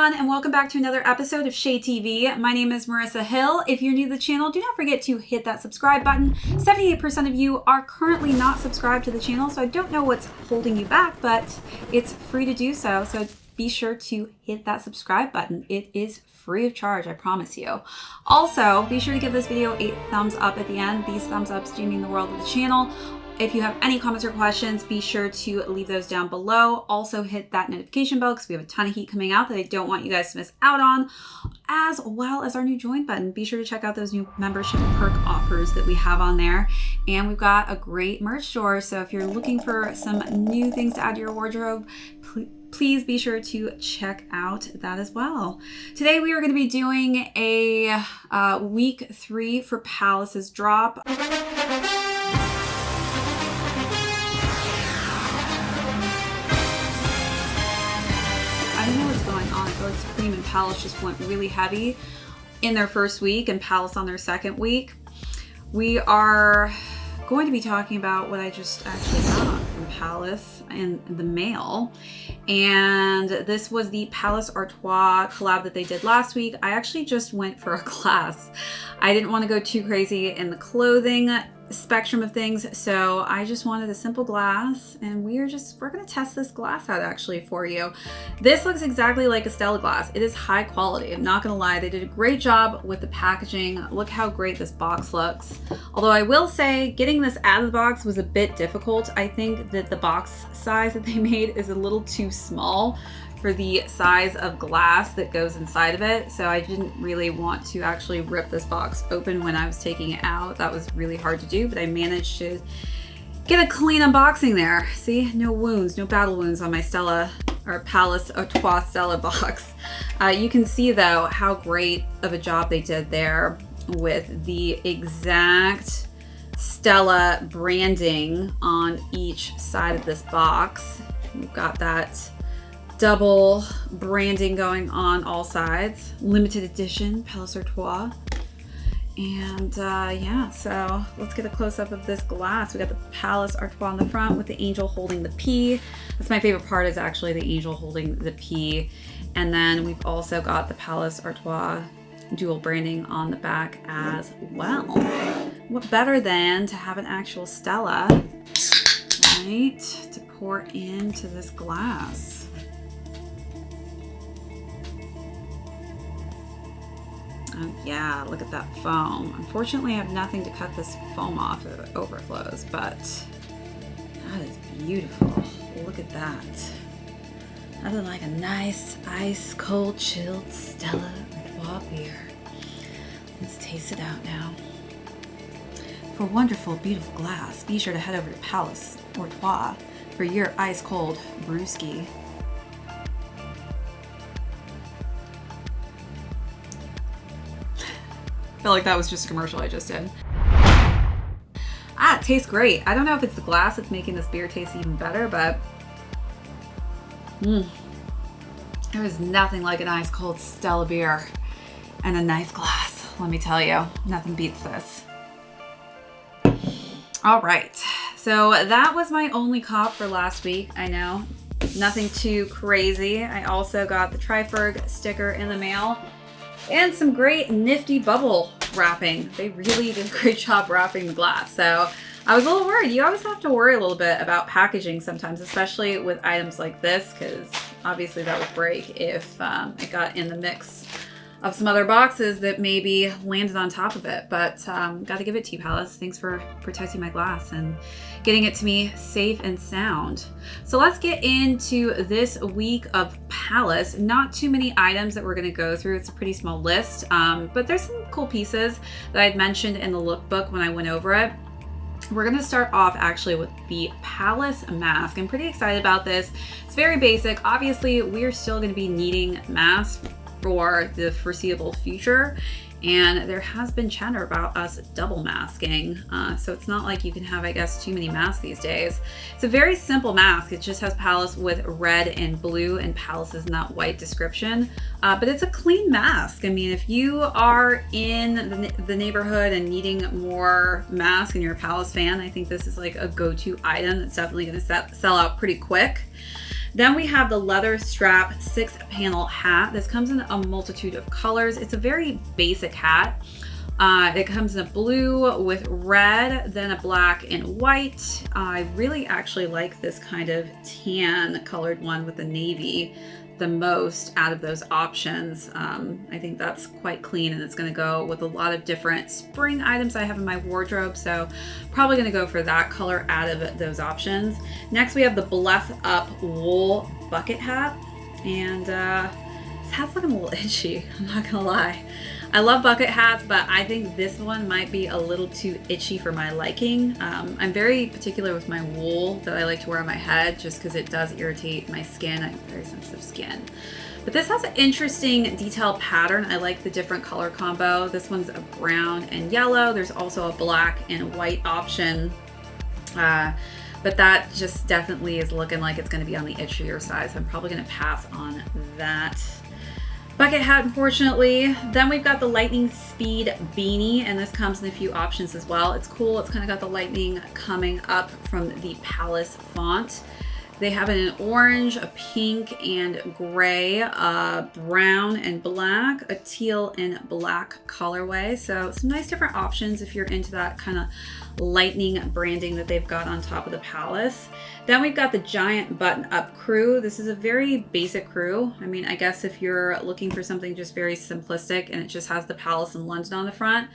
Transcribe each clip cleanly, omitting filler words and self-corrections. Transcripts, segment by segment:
everyone, and welcome back to another episode of ShadeTV. My name is Marissa Hill. If you're new to the channel, do not forget to hit that subscribe button. 78% of you are currently not subscribed to the channel, so I don't know what's holding you back, but it's free to do so. So be sure to hit that subscribe button. It is free of charge, I promise you. Also, be sure to give this video a thumbs up at the end. These thumbs ups do mean the world to the channel. If you have any comments or questions, be sure to leave those down below. Also hit that notification bell because we have a ton of heat coming out that I don't want you guys to miss out on, as well as our new join button. Be sure to check out those new membership perk offers that we have on there. And we've got a great merch store. So if you're looking for some new things to add to your wardrobe, please be sure to check out that as well. Today we are going to be doing a week 3 for Palace's drop. I don't know what's going on. I feel like Supreme and Palace just went really heavy in their first week and Palace on their second week. We are going to be talking about what I just actually got from Palace in the mail. And this was the Palace Artois collab that they did last week. I actually just went for a class. I didn't want to go too crazy in the clothing spectrum of things, so I just wanted a simple glass, and we're gonna test this glass out actually for you. This looks exactly like a Stella glass. It is high quality. I'm not gonna lie, they did a great job with the packaging. Look how great this box looks. Although I will say getting this out of the box was a bit difficult. I think that the box size that they made is a little too small for the size of glass that goes inside of it. So I didn't really want to actually rip this box open when I was taking it out. That was really hard to do, but I managed to get a clean unboxing there. See, no wounds, no battle wounds on my Stella or Palace Artois Stella box. You can see though how great of a job they did there with the exact Stella branding on each side of this box. We've got that double branding going on all sides. Limited edition Palace Artois. And yeah, so let's get a close-up of this glass. We got the Palace Artois on the front with the angel holding the P. That's my favorite part, is actually the angel holding the P. And then we've also got the Palace Artois dual branding on the back as well. What better than to have an actual Stella, right, to pour into this glass. Yeah, look at that foam. Unfortunately, I have nothing to cut this foam off if it overflows, but that is beautiful. Look at that. Nothing like a nice, ice cold, chilled Stella Artois beer. Let's taste it out now. For wonderful, beautiful glass, be sure to head over to Palace Artois for your ice cold brewski. I feel like that was just a commercial I just did. It tastes great. I don't know if it's the glass that's making this beer taste even better, but there is nothing like an ice cold Stella beer and a nice glass. Let me tell you, nothing beats this. All right, so that was my only cop for last week. I know, nothing too crazy. I also got the Triferg sticker in the mail and some great nifty bubble wrapping. They really did a great job wrapping the glass. So I was a little worried. You always have to worry a little bit about packaging sometimes, especially with items like this, because obviously that would break if it got in the mix of some other boxes that maybe landed on top of it. But got to give it to you, Palace. Thanks for protecting my glass and getting it to me safe and sound. So let's get into this week of Palace. Not too many items that we're going to go through. It's a pretty small list, but there's some cool pieces that I'd mentioned in the lookbook when I went over it. We're going to start off actually with the Palace mask. I'm pretty excited about this. It's very basic. Obviously, we're still going to be needing masks for the foreseeable future, and there has been chatter about us double masking, so it's not like you can have, I guess, too many masks these days. It's a very simple mask. It just has Palace with red and blue, and Palace is in that white description, but it's a clean mask. I mean, if you are in the neighborhood and needing more masks and you're a Palace fan, I think this is like a go-to item that's definitely going to sell out pretty quick. Then we have the leather strap 6-panel hat. This comes in a multitude of colors. It's a very basic hat. It comes in a blue with red, then a black and white. I really actually like this kind of tan colored one with the navy the most out of those options. I think that's quite clean, and it's going to go with a lot of different spring items I have in my wardrobe, so probably going to go for that color out of those options. Next we have the Bless Up wool bucket hat, and this hat's looking a little itchy, I'm not gonna lie. I love bucket hats, but I think this one might be a little too itchy for my liking. I'm very particular with my wool that I like to wear on my head just because it does irritate my skin. I have very sensitive skin. But this has an interesting detail pattern. I like the different color combo. This one's a brown and yellow. There's also a black and white option. But that just definitely is looking like it's gonna be on the itchier side, so I'm probably gonna pass on that bucket hat, unfortunately. Then we've got the Lightning Speed beanie, and this comes in a few options as well. It's cool. It's kind of got the lightning coming up from the Palace font. They have it in orange, a pink and gray, brown and black, a teal and black colorway. So some nice different options if you're into that kind of lightning branding that they've got on top of the Palace. Then we've got the Giant Button Up Crew. This is a very basic crew. I mean, I guess if you're looking for something just very simplistic and it just has the Palace in London on the front,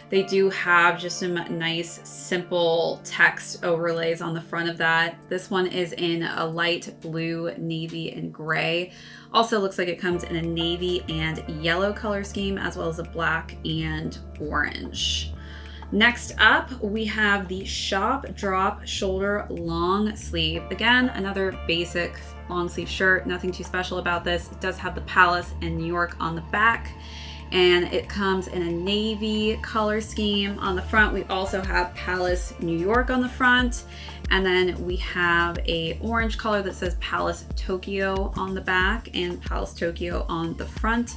they do have just some nice simple text overlays on the front of that. This one is in a light blue, navy, and gray. Also looks like it comes in a navy and yellow color scheme, as well as a black and orange. Next up, we have the Shop Drop Shoulder Long Sleeve. Again, another basic long sleeve shirt. Nothing too special about this. It does have the Palace and New York on the back, and it comes in a navy color scheme. On the front, we also have Palace New York on the front, and then we have a orange color that says Palace Tokyo on the back and Palace Tokyo on the front,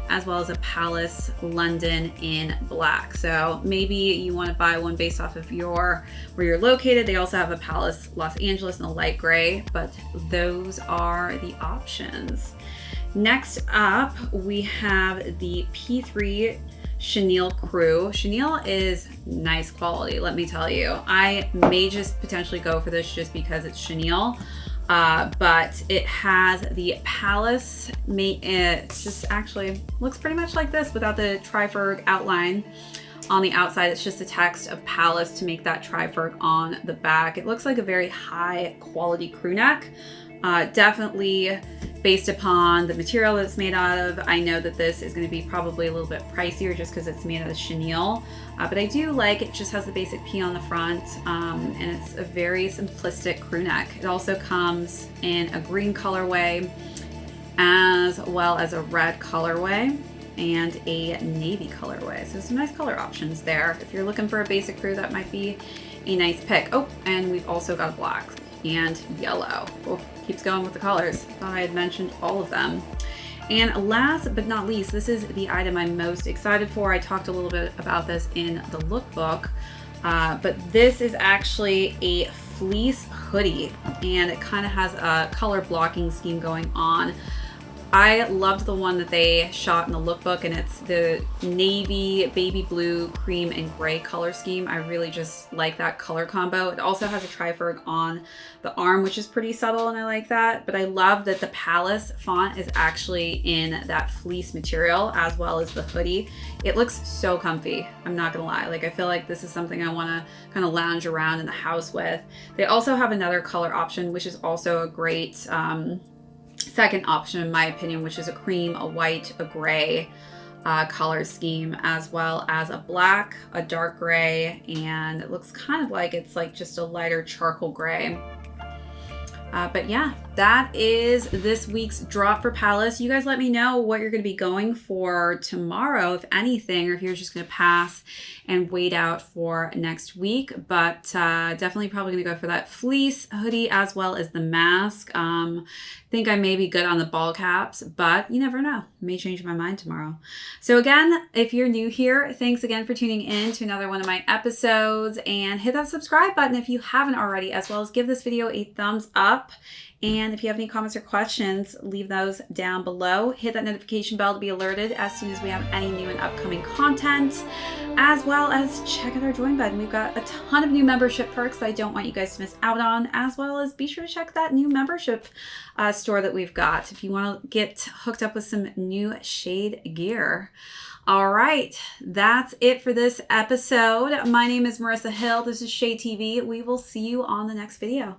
as well as a Palace London in black. So maybe you want to buy one based off of where you're located. They also have a Palace Los Angeles in a light gray, but those are the options. Next up, we have the P-3 Chenille Crew. Chenille is nice quality, let me tell you. I may just potentially go for this just because it's chenille, but it has the Palace, it just actually looks pretty much like this without the triferg outline on the outside. It's just the text of Palace to make that triferg on the back. It looks like a very high quality crew neck. Definitely based upon the material that it's made out of. I know that this is going to be probably a little bit pricier just because it's made out of chenille, but I do like it. Just has the basic P on the front, and it's a very simplistic crew neck. It also comes in a green colorway as well as a red colorway and a navy colorway. So some nice color options there. If you're looking for a basic crew, that might be a nice pick. Oh, and we've also got a black and yellow. Oh, keeps going with the colors. Thought I had mentioned all of them. And last but not least, this is the item I'm most excited for. I talked a little bit about this in the lookbook, but this is actually a fleece hoodie, and it kind of has a color blocking scheme going on. I loved the one that they shot in the lookbook, and it's the navy, baby blue, cream, and gray color scheme. I really just like that color combo. It also has a triferg on the arm, which is pretty subtle, and I like that. But I love that the Palace font is actually in that fleece material, as well as the hoodie. It looks so comfy, I'm not gonna lie. Like, I feel like this is something I wanna kind of lounge around in the house with. They also have another color option, which is also a great, second option in my opinion, which is a cream, a white, a gray color scheme, as well as a black, a dark gray, and it looks kind of like it's like just a lighter charcoal gray. But yeah, that is this week's drop for Palace. You guys let me know what you're going to be going for tomorrow, if anything, or if you're just going to pass and wait out for next week. But definitely probably going to go for that fleece hoodie as well as the mask. Think I may be good on the ball caps, but you never know. May change my mind tomorrow. So again, if you're new here, thanks again for tuning in to another one of my episodes, and hit that subscribe button if you haven't already, as well as give this video a thumbs up And if you have any comments or questions, leave those down below. Hit that notification bell to be alerted as soon as we have any new and upcoming content, as well as check out our Join button. We've got a ton of new membership perks that I don't want you guys to miss out on, as well as be sure to check that new membership store that we've got if you want to get hooked up with some new Shade gear. All right, that's it for this episode. My name is Marissa Hill. This is ShadeTV. We will see you on the next video.